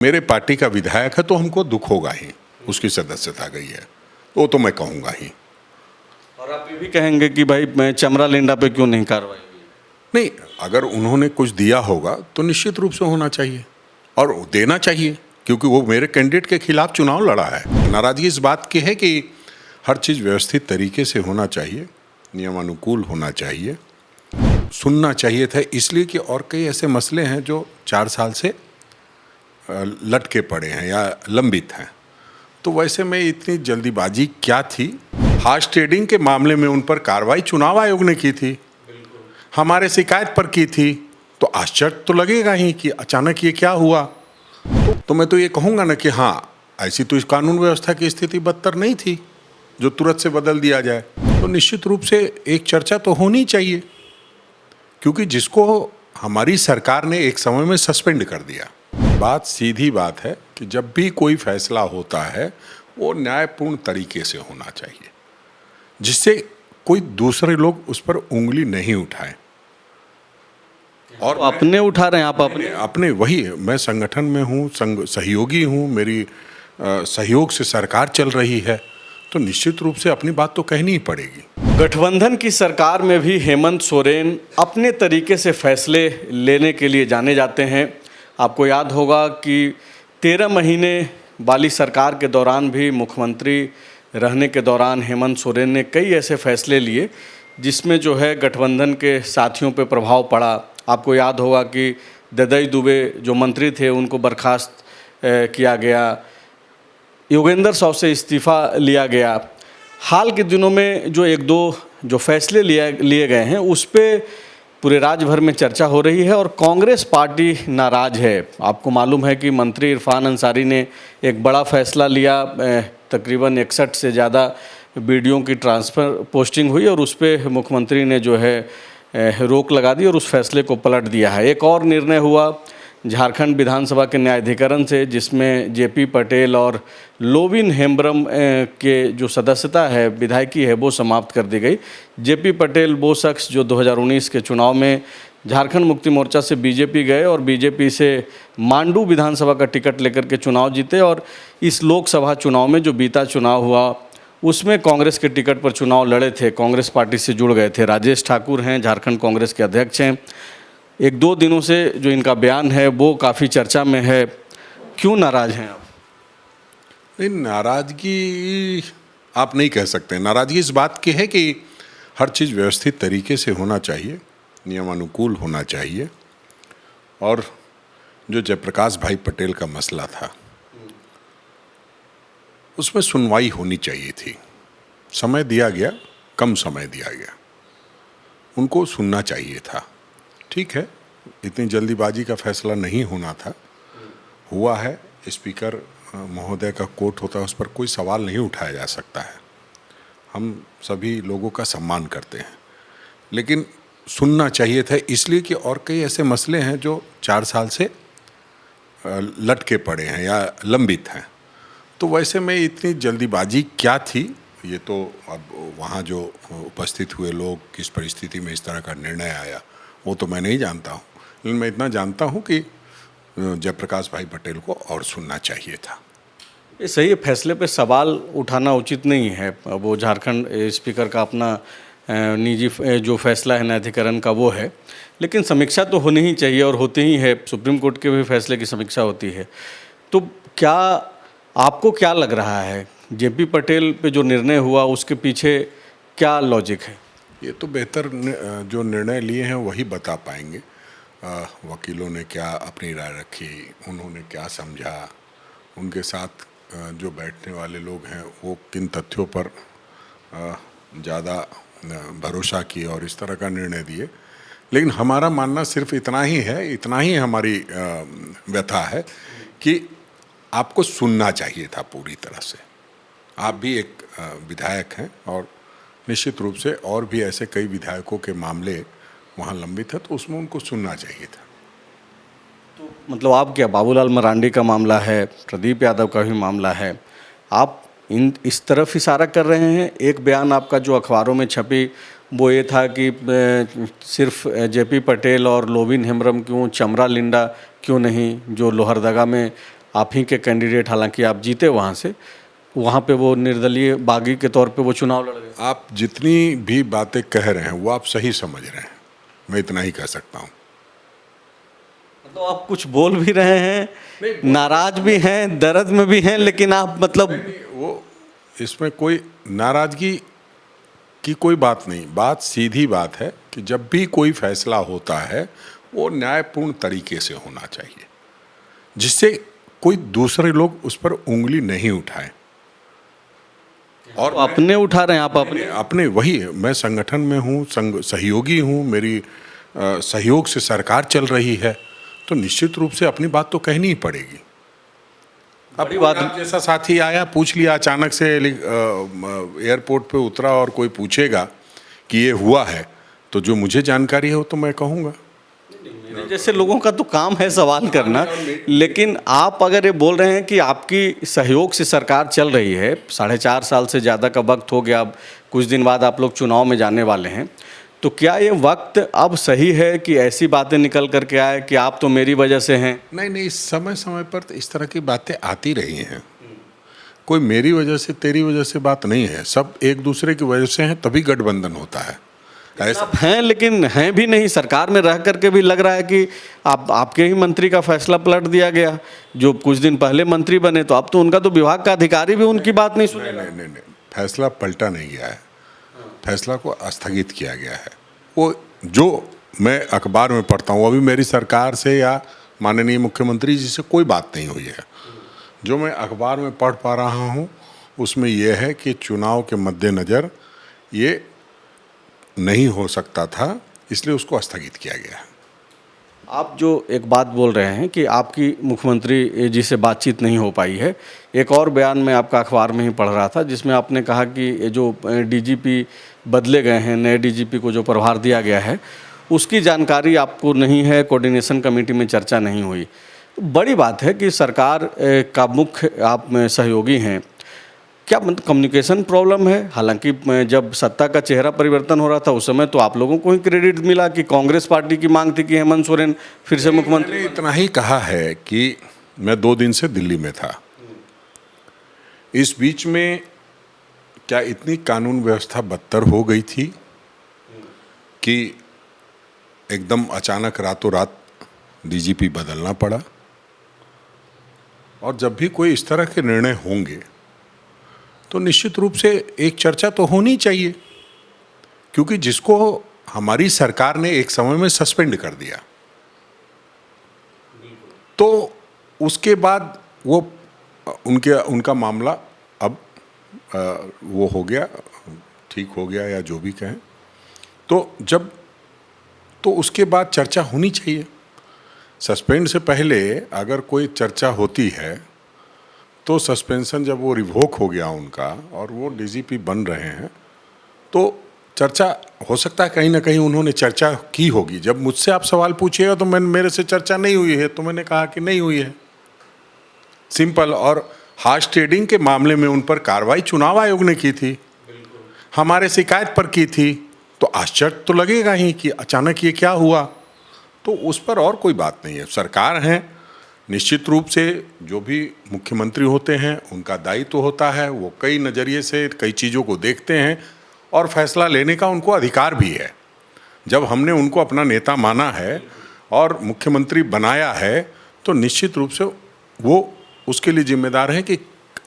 मेरे पार्टी का विधायक है तो हमको दुख होगा ही, उसकी सदस्यता गई है वो तो मैं कहूँगा ही। और आप ये भी कहेंगे कि भाई मैं चमरा लिंडा पे क्यों नहीं कार्रवाई हुई? नहीं, अगर उन्होंने कुछ दिया होगा तो निश्चित रूप से होना चाहिए और देना चाहिए, क्योंकि वो मेरे कैंडिडेट के खिलाफ चुनाव लड़ा है। नाराजगी इस बात की है कि हर चीज़ व्यवस्थित तरीके से होना चाहिए, नियमानुकूल होना चाहिए, सुनना चाहिए था, इसलिए कि और कई ऐसे मसले हैं जो 4 साल से लटके पड़े हैं या लंबित हैं। तो वैसे में इतनी जल्दीबाजी क्या थी? हार्स ट्रेडिंग के मामले में उन पर कार्रवाई चुनाव आयोग ने की थी, हमारे शिकायत पर की थी, तो आश्चर्य तो लगेगा ही कि अचानक ये क्या हुआ। तो मैं तो ये कहूँगा ना कि हाँ, ऐसी तो इस कानून व्यवस्था की स्थिति बदतर नहीं थी जो तुरंत से बदल दिया जाए। तो निश्चित रूप से एक चर्चा तो होनी चाहिए, क्योंकि जिसको हमारी सरकार ने एक समय में सस्पेंड कर दिया। बात सीधी बात है कि जब भी कोई फैसला होता है वो न्यायपूर्ण तरीके से होना चाहिए, जिससे कोई दूसरे लोग उस पर उंगली नहीं उठाए। और तो अपने उठा रहे हैं आप अपने वही, मैं संगठन में हूँ, सहयोगी हूँ, मेरी सहयोग से सरकार चल रही है, तो निश्चित रूप से अपनी बात तो कहनी ही पड़ेगी। गठबंधन की सरकार में भी हेमंत सोरेन अपने तरीके से फैसले लेने के लिए जाने जाते हैं। आपको याद होगा कि 13 महीने वाली सरकार के दौरान भी मुख्यमंत्री रहने के दौरान हेमंत सोरेन ने कई ऐसे फैसले लिए जिसमें जो है गठबंधन के साथियों पे प्रभाव पड़ा। आपको याद होगा कि ददई दुबे जो मंत्री थे उनको बर्खास्त किया गया, योगेंद्र साव से इस्तीफ़ा लिया गया। हाल के दिनों में जो एक दो जो फैसले लिए गए हैं उस पे पूरे राज्य भर में चर्चा हो रही है और कांग्रेस पार्टी नाराज है। आपको मालूम है कि मंत्री इरफान अंसारी ने एक बड़ा फैसला लिया, तकरीबन 61 से ज़्यादा वीडियो की ट्रांसफ़र पोस्टिंग हुई और उस पर मुख्यमंत्री ने जो है रोक लगा दी और उस फैसले को पलट दिया है। एक और निर्णय हुआ झारखंड विधानसभा के न्यायाधिकरण से, जिसमें जेपी पटेल और लोविन हेम्ब्रम के जो सदस्यता है, विधायकी है, वो समाप्त कर दी गई। जेपी पटेल वो शख्स जो 2019 के चुनाव में झारखंड मुक्ति मोर्चा से बीजेपी गए और बीजेपी से मांडू विधानसभा का टिकट लेकर के चुनाव जीते और इस लोकसभा चुनाव में जो बीता चुनाव हुआ उसमें कांग्रेस के टिकट पर चुनाव लड़े थे, कांग्रेस पार्टी से जुड़ गए थे। राजेश ठाकुर हैं, झारखंड कांग्रेस के अध्यक्ष हैं। 1-2 दिनों से जो इनका बयान है वो काफ़ी चर्चा में है। क्यों नाराज़ हैं आप? नहीं, नाराज़गी आप नहीं कह सकते। नाराज़गी इस बात की है कि हर चीज़ व्यवस्थित तरीके से होना चाहिए, नियमानुकूल होना चाहिए, और जो जयप्रकाश भाई पटेल का मसला था उसमें सुनवाई होनी चाहिए थी। समय दिया गया, कम समय दिया गया, उनको सुनना चाहिए था। ठीक है, इतनी जल्दीबाजी का फैसला नहीं होना था, हुआ है। स्पीकर महोदय का कोर्ट होता है, उस पर कोई सवाल नहीं उठाया जा सकता है, हम सभी लोगों का सम्मान करते हैं, लेकिन सुनना चाहिए था, इसलिए कि और कई ऐसे मसले हैं जो 4 साल से लटके पड़े हैं या लंबित हैं। तो वैसे में इतनी जल्दीबाजी क्या थी, ये तो अब वहाँ जो उपस्थित हुए लोग किस परिस्थिति में इस तरह का निर्णय आया वो तो मैं नहीं जानता हूँ, लेकिन मैं इतना जानता हूँ कि जयप्रकाश भाई पटेल को और सुनना चाहिए था। ये सही है, फैसले पे सवाल उठाना उचित नहीं है। वो झारखंड स्पीकर का अपना निजी जो फैसला है न्यायाधिकरण का वो है, लेकिन समीक्षा तो होनी ही चाहिए और होती ही है। सुप्रीम कोर्ट के भी फैसले की समीक्षा होती है। तो क्या आपको क्या लग रहा है, जेपी पटेल पे जो निर्णय हुआ उसके पीछे क्या लॉजिक है? ये तो बेहतर जो निर्णय लिए हैं वही बता पाएंगे। वकीलों ने क्या अपनी राय रखी, उन्होंने क्या समझा, उनके साथ जो बैठने वाले लोग हैं वो किन तथ्यों पर ज़्यादा भरोसा किए और इस तरह का निर्णय दिए। लेकिन हमारा मानना सिर्फ इतना ही है, इतना ही हमारी व्यथा है कि आपको सुनना चाहिए था पूरी तरह से। आप भी एक विधायक हैं और निश्चित रूप से और भी ऐसे कई विधायकों के मामले वहाँ लंबित है, तो उसमें उनको सुनना चाहिए था। तो मतलब आप क्या, बाबूलाल मरांडी का मामला है, प्रदीप यादव का भी मामला है, आप इस तरफ इशारा कर रहे हैं? एक बयान आपका जो अखबारों में छपी वो ये था कि सिर्फ जेपी पटेल और लोविन हेम्ब्रम क्यों, चमरा लिंडा क्यों नहीं, जो लोहरदगा में आप ही के कैंडिडेट, हालांकि आप जीते वहाँ पे वो निर्दलीय बागी के तौर पे वो चुनाव लड़ गए। आप जितनी भी बातें कह रहे हैं वो आप सही समझ रहे हैं, मैं इतना ही कह सकता हूँ। मतलब आप कुछ बोल भी रहे हैं, नाराज भी हैं, दर्द में भी हैं, लेकिन आप मतलब वो इसमें कोई नाराजगी की कोई बात नहीं। बात सीधी बात है कि जब भी कोई फैसला होता है वो न्यायपूर्ण तरीके से होना चाहिए, जिससे कोई दूसरे लोग उस पर उंगली नहीं उठाए। और अपने उठा रहे हैं आप अपने। अपने वही है, मैं संगठन में हूँ, सहयोगी हूँ, मेरी सहयोग से सरकार चल रही है, तो निश्चित रूप से अपनी बात तो कहनी ही पड़ेगी। बड़ी बात आप जैसा साथी आया, पूछ लिया अचानक से, एयरपोर्ट पे उतरा और कोई पूछेगा कि ये हुआ है, तो जो मुझे जानकारी हो तो मैं कहूँगा। मेरे जैसे लोगों का तो काम है सवाल करना, लेकिन आप अगर ये बोल रहे हैं कि आपकी सहयोग से सरकार चल रही है, 4.5 साल से ज़्यादा का वक्त हो गया, अब कुछ दिन बाद आप लोग चुनाव में जाने वाले हैं, तो क्या ये वक्त अब सही है कि ऐसी बातें निकल करके आए कि आप तो मेरी वजह से हैं? नहीं, समय समय पर तो इस तरह की बातें आती रही हैं। कोई मेरी वजह से तेरी वजह से बात नहीं है, सब एक दूसरे की वजह से हैं, तभी गठबंधन होता है। आप हैं, लेकिन हैं भी नहीं, सरकार में रह करके भी लग रहा है कि आपके ही मंत्री का फैसला पलट दिया गया, जो कुछ दिन पहले मंत्री बने, तो अब तो उनका तो विभाग का अधिकारी भी उनकी बात नहीं सुने। नहीं, फैसला पलटा नहीं गया है, फैसला को स्थगित किया गया है। वो जो मैं अखबार में पढ़ता हूँ, अभी मेरी सरकार से या माननीय मुख्यमंत्री जी से कोई बात नहीं हुई है। जो मैं अखबार में पढ़ पा रहा हूँ उसमें यह है कि चुनाव के मद्देनज़र ये नहीं हो सकता था, इसलिए उसको स्थगित किया गया है। आप जो एक बात बोल रहे हैं कि आपकी मुख्यमंत्री जी से बातचीत नहीं हो पाई है, एक और बयान में आपका अखबार में ही पढ़ रहा था जिसमें आपने कहा कि ये जो डीजीपी बदले गए हैं, नए डीजीपी को जो प्रभार दिया गया है, उसकी जानकारी आपको नहीं है, कोऑर्डिनेशन कमेटी में चर्चा नहीं हुई। तो बड़ी बात है कि सरकार का मुख्य आप सहयोगी हैं, क्या मतलब कम्युनिकेशन प्रॉब्लम है? हालांकि जब सत्ता का चेहरा परिवर्तन हो रहा था उस समय तो आप लोगों को ही क्रेडिट मिला कि कांग्रेस पार्टी की मांग थी कि हेमंत सोरेन फिर से मुख्यमंत्री। मैंने इतना ही कहा है कि मैं 2 दिन से दिल्ली में था। इस बीच में क्या इतनी कानून व्यवस्था बदतर हो गई थी कि एकदम अचानक रातों रात डीजीपी बदलना पड़ा? और जब भी कोई इस तरह के निर्णय होंगे तो निश्चित रूप से एक चर्चा तो होनी चाहिए, क्योंकि जिसको हमारी सरकार ने एक समय में सस्पेंड कर दिया, तो उसके बाद वो उनका मामला अब वो हो गया, ठीक हो गया या जो भी कहें, तो उसके बाद चर्चा होनी चाहिए। सस्पेंड से पहले अगर कोई चर्चा होती है तो सस्पेंशन जब वो रिवोक हो गया उनका और वो डीजीपी बन रहे हैं, तो चर्चा हो सकता है कहीं ना कहीं उन्होंने चर्चा की होगी। जब मुझसे आप सवाल पूछिएगा तो मेरे से चर्चा नहीं हुई है, तो मैंने कहा कि नहीं हुई है, सिंपल। और हार्स ट्रेडिंग के मामले में उन पर कार्रवाई चुनाव आयोग ने की थी, हमारे शिकायत पर की थी, तो आश्चर्य तो लगेगा ही कि अचानक ये क्या हुआ। तो उस पर और कोई बात नहीं है। सरकार है, निश्चित रूप से जो भी मुख्यमंत्री होते हैं उनका दायित्व होता है, वो कई नज़रिए से कई चीज़ों को देखते हैं और फैसला लेने का उनको अधिकार भी है। जब हमने उनको अपना नेता माना है और मुख्यमंत्री बनाया है तो निश्चित रूप से वो उसके लिए जिम्मेदार हैं कि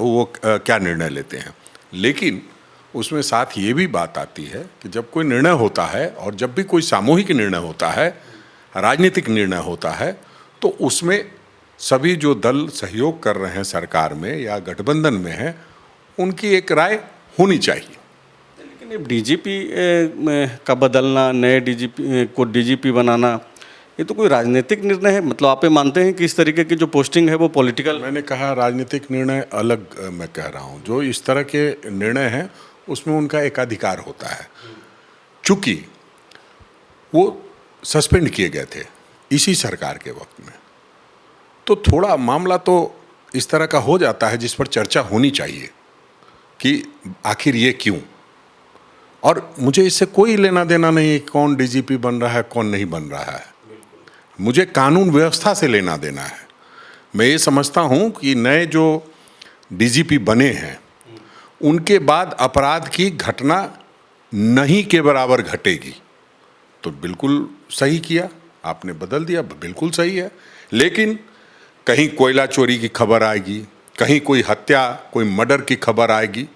वो क्या निर्णय लेते हैं। लेकिन उसमें साथ ये भी बात आती है कि जब कोई निर्णय होता है और जब भी कोई सामूहिक निर्णय होता है, राजनीतिक निर्णय होता है, तो उसमें सभी जो दल सहयोग कर रहे हैं सरकार में या गठबंधन में हैं, उनकी एक राय होनी चाहिए। लेकिन डीजीपी का बदलना, नए डीजीपी को डीजीपी बनाना, ये तो कोई राजनीतिक निर्णय है? मतलब आप ये मानते हैं कि इस तरीके की जो पोस्टिंग है वो पॉलिटिकल? मैंने कहा राजनीतिक निर्णय अलग, मैं कह रहा हूँ जो इस तरह के निर्णय हैं उसमें उनका एक अधिकार होता है। चूँकि वो सस्पेंड किए गए थे इसी सरकार के वक्त में, तो थोड़ा मामला तो इस तरह का हो जाता है जिस पर चर्चा होनी चाहिए कि आखिर ये क्यों। और मुझे इससे कोई लेना देना नहीं है कौन डीजीपी बन रहा है कौन नहीं बन रहा है, मुझे कानून व्यवस्था से लेना देना है। मैं ये समझता हूँ कि नए जो डीजीपी बने हैं उनके बाद अपराध की घटना नहीं के बराबर घटेगी। तो बिल्कुल सही किया आपने, बदल दिया, बिल्कुल सही है। लेकिन कहीं कोयला चोरी की खबर आएगी, कहीं कोई हत्या, कोई मर्डर की खबर आएगी,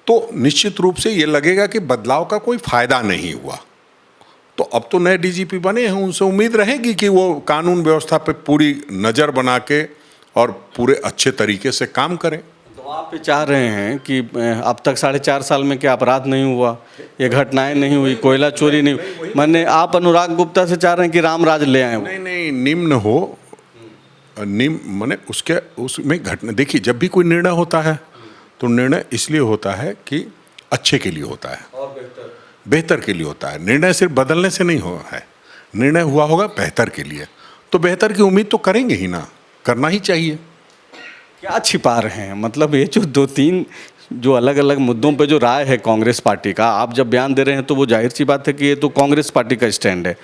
तो निश्चित रूप से ये लगेगा कि बदलाव का कोई फायदा नहीं हुआ। तो अब तो नए डीजीपी बने हैं, उनसे उम्मीद रहेगी कि वो कानून व्यवस्था पे पूरी नज़र बना के और पूरे अच्छे तरीके से काम करें। तो आप ये चाह रहे हैं कि अब तक 4.5 साल में क्या अपराध नहीं हुआ, ये घटनाएं नहीं हुई, कोयला चोरी नहीं हुई, माने आप अनुराग गुप्ता से चाह रहे हैं कि राम राज ले आए? नहीं नहीं, निम्न हो, निम्न माने उसके उसमें घटना। देखिए, जब भी कोई निर्णय होता है तो निर्णय इसलिए होता है कि अच्छे के लिए होता है और बेहतर के लिए होता है। निर्णय सिर्फ बदलने से नहीं हुआ है, निर्णय हुआ होगा बेहतर के लिए, तो बेहतर की उम्मीद तो करेंगे ही ना, करना ही चाहिए। क्या छिपा रहे हैं? मतलब ये जो 2-3 जो अलग अलग मुद्दों पे जो राय है कांग्रेस पार्टी का, आप जब बयान दे रहे हैं तो वो जाहिर सी बात है कि ये तो कांग्रेस पार्टी का स्टैंड है।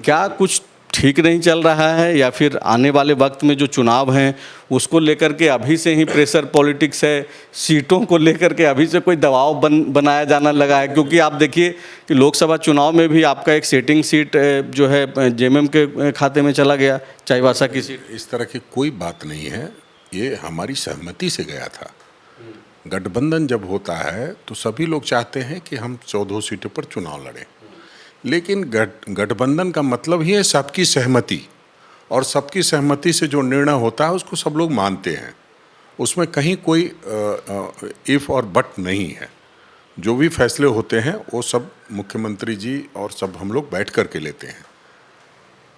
क्या कुछ ठीक नहीं चल रहा है, या फिर आने वाले वक्त में जो चुनाव हैं उसको लेकर के अभी से ही प्रेशर पॉलिटिक्स है, सीटों को लेकर के अभी से कोई दबाव बनाया जाना लगा है? क्योंकि आप देखिए कि लोकसभा चुनाव में भी आपका एक सेटिंग सीट जो है जेएमएम के खाते में चला गया, चाईबासा की सीट। इस तरह की कोई बात नहीं है, ये हमारी सहमति से गया था। गठबंधन जब होता है तो सभी लोग चाहते हैं कि हम 14 सीटों पर चुनाव लड़ें, लेकिन गठबंधन का मतलब ही है सबकी सहमति, और सबकी सहमति से जो निर्णय होता है उसको सब लोग मानते हैं। उसमें कहीं कोई इफ़ और बट नहीं है। जो भी फैसले होते हैं वो सब मुख्यमंत्री जी और सब हम लोग बैठ कर के लेते हैं।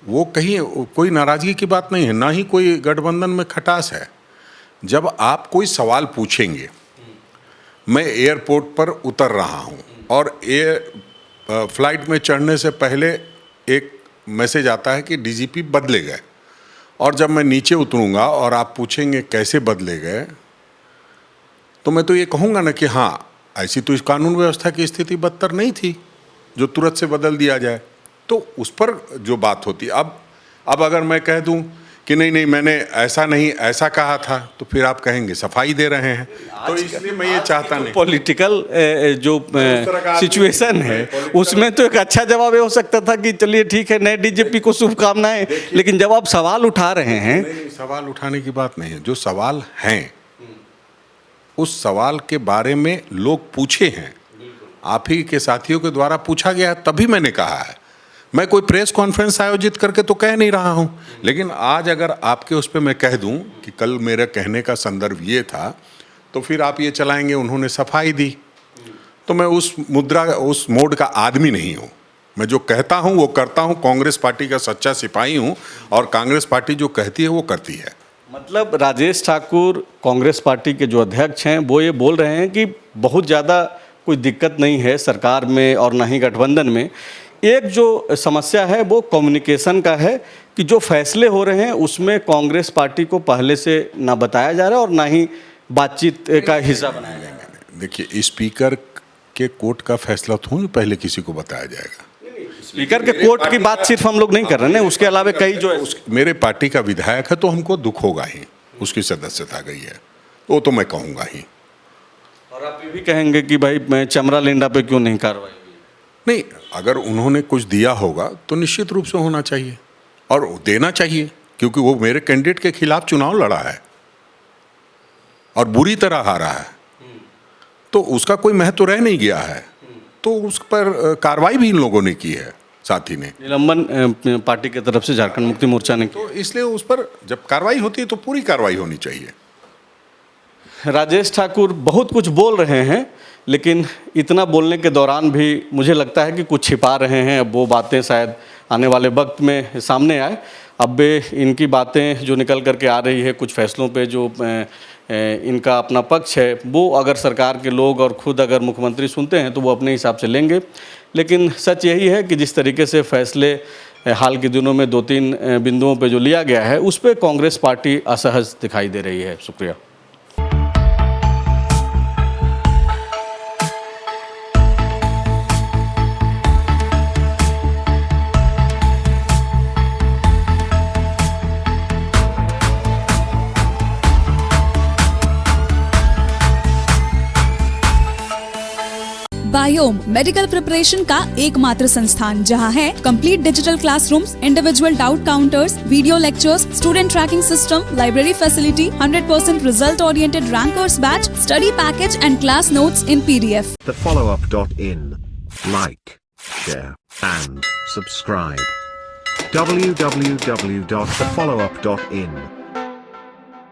वो कहीं कोई नाराज़गी की बात नहीं है, ना ही कोई गठबंधन में खटास है। जब आप कोई सवाल पूछेंगे, मैं एयरपोर्ट पर उतर रहा हूँ और फ्लाइट में चढ़ने से पहले एक मैसेज आता है कि डीजीपी बदले गए, और जब मैं नीचे उतरूंगा और आप पूछेंगे कैसे बदले गए, तो मैं तो ये कहूँगा ना कि हाँ, ऐसी तो इस कानून व्यवस्था की स्थिति बदतर नहीं थी जो तुरंत से बदल दिया जाए। तो उस पर जो बात होती। अब अगर मैं कह दूं कि नहीं नहीं मैंने ऐसा नहीं ऐसा कहा था, तो फिर आप कहेंगे सफाई दे रहे हैं। तो इसलिए मैं ये चाहता नहीं, पॉलिटिकल जो सिचुएशन है उसमें तो एक अच्छा जवाब ये हो सकता था कि चलिए ठीक है, नए डीजीपी को शुभकामनाएं। लेकिन जब आप सवाल उठा रहे हैं, नहीं, सवाल उठाने की बात नहीं है। जो सवाल हैं उस सवाल के बारे में लोग पूछे हैं, आप ही के साथियों के द्वारा पूछा गया, तभी मैंने कहा है। मैं कोई प्रेस कॉन्फ्रेंस आयोजित करके तो कह नहीं रहा हूं। लेकिन आज अगर आपके उस पर मैं कह दूं कि कल मेरे कहने का संदर्भ ये था, तो फिर आप ये चलाएंगे उन्होंने सफाई दी। तो मैं उस मोड का आदमी नहीं हूं। मैं जो कहता हूं वो करता हूं। कांग्रेस पार्टी का सच्चा सिपाही हूं, और कांग्रेस पार्टी जो कहती है वो करती है। मतलब राजेश ठाकुर कांग्रेस पार्टी के जो अध्यक्ष हैं वो ये बोल रहे हैं कि बहुत ज़्यादा कोई दिक्कत नहीं है सरकार में और ना ही गठबंधन में। एक जो समस्या है वो कम्युनिकेशन का है कि जो फैसले हो रहे हैं उसमें कांग्रेस पार्टी को पहले से ना बताया जा रहा है और ना ही बातचीत का हिस्सा बनाया जाएगा। देखिए, स्पीकर के कोर्ट का फैसला थोड़ी पहले किसी को बताया जाएगा। स्पीकर के कोर्ट की बात सिर्फ हम लोग नहीं कर रहे हैं, उसके अलावा कई जो मेरे पार्टी का विधायक है तो हमको दुख होगा ही, उसकी सदस्यता गई है, वो तो मैं कहूँगा ही। और आप ये भी कहेंगे कि भाई मैं चमरा लेंडा पे क्यों नहीं कार्रवाई हुई? नहीं, अगर उन्होंने कुछ दिया होगा तो निश्चित रूप से होना चाहिए और देना चाहिए, क्योंकि वो मेरे कैंडिडेट के खिलाफ चुनाव लड़ा है और बुरी तरह हारा है, तो उसका कोई महत्व रह नहीं गया है। तो उस पर कार्रवाई भी इन लोगों ने की है, साथी ने निलंबन पार्टी की तरफ से झारखंड मुक्ति मोर्चा ने तो इसलिए उस पर जब कार्रवाई होती है तो पूरी कार्रवाई होनी चाहिए। राजेश ठाकुर बहुत कुछ बोल रहे हैं, लेकिन इतना बोलने के दौरान भी मुझे लगता है कि कुछ छिपा रहे हैं। अब वो बातें शायद आने वाले वक्त में सामने आए। अब इनकी बातें जो निकल करके आ रही है, कुछ फैसलों पे जो इनका अपना पक्ष है, वो अगर सरकार के लोग और खुद अगर मुख्यमंत्री सुनते हैं तो वो अपने हिसाब से लेंगे। लेकिन सच यही है कि जिस तरीके से फैसले हाल के दिनों में 2-3 बिंदुओं पे जो लिया गया है, उस पर कांग्रेस पार्टी असहज दिखाई दे रही है। शुक्रिया। बायोम मेडिकल प्रिपरेशन का एकमात्र संस्थान, जहां है complete digital classrooms, individual doubt counters, video lectures, student tracking system, library facility, 100% result oriented rankers batch, study package and class notes in PDF. thefollowup.in. Like, share, and subscribe. www.thefollowup.in